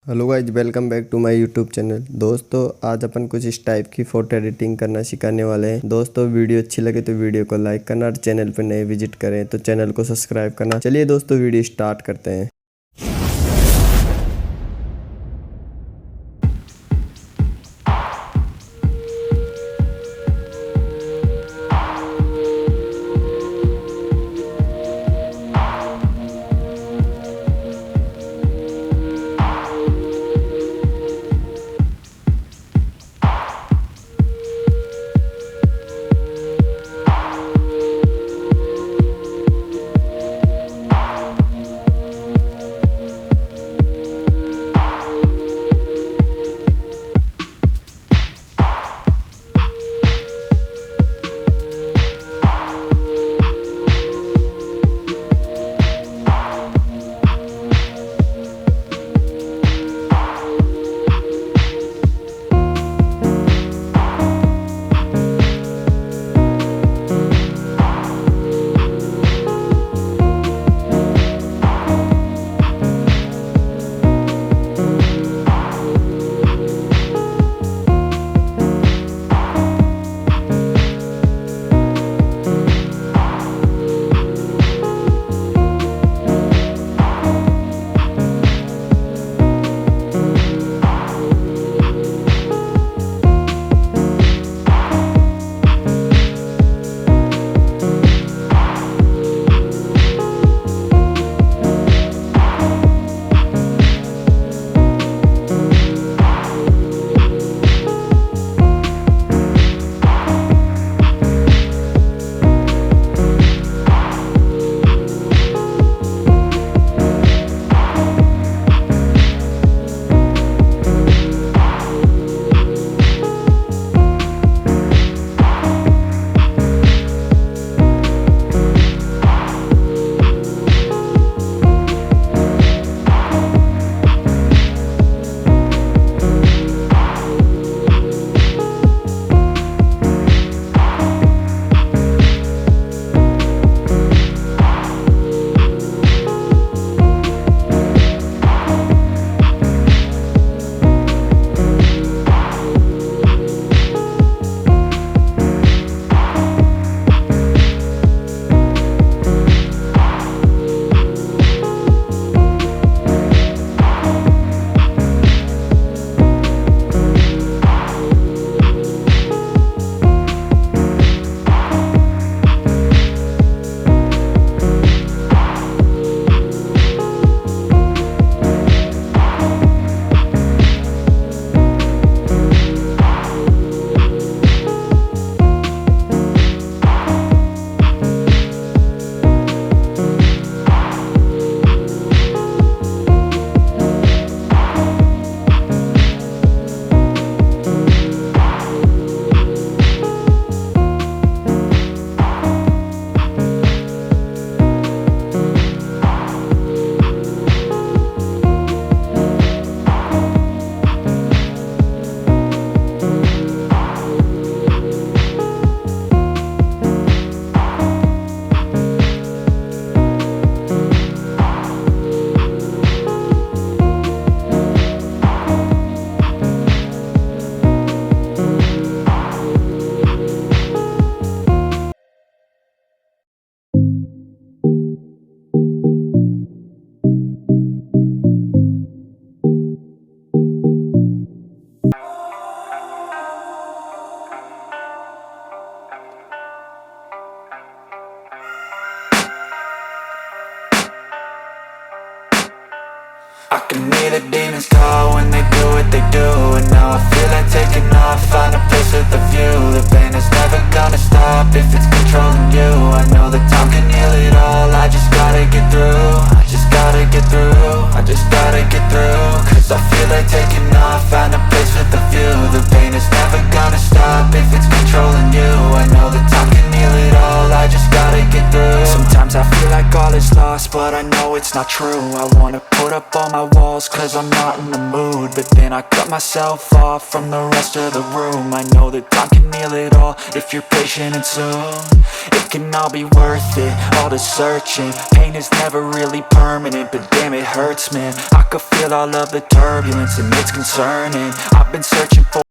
Hello guys, welcome back to my YouTube channel. दोस्तों आज अपन कुछ इस टाइप की फ़ोटो एडिटिंग करना सिखाने वाले हैं। दोस्तों वीडियो अच्छी लगे तो वीडियो को लाइक करना और चैनल पर नए विजिट करें तो चैनल को सब्सक्राइब करना। चलिए दोस्तों वीडियो स्टार्ट करते हैं। I can hear the demons call when they do what they do. And now I feel like taking off, find a place with a view. The pain is never gonna stop if it's controlling you. I know that time can heal it all, I just gotta get through. I just gotta get through, I just gotta get through. Cause I feel like taking off, find a place with a view. The pain is never gonna stop if it's controlling you. I know that time can heal it all, I just gotta get through. Sometimes I feel like all is lost, but I know it's not true. I wanna put up all my walls, cause I'm not in the mood. But then I cut myself off from the rest of the room. I know that time can heal it all if you're patient and soon. It can all be worth it, all the searching. Pain is never really permanent, but damn it hurts, man. I could feel all of the turbulence and it's concerning. I've been searching for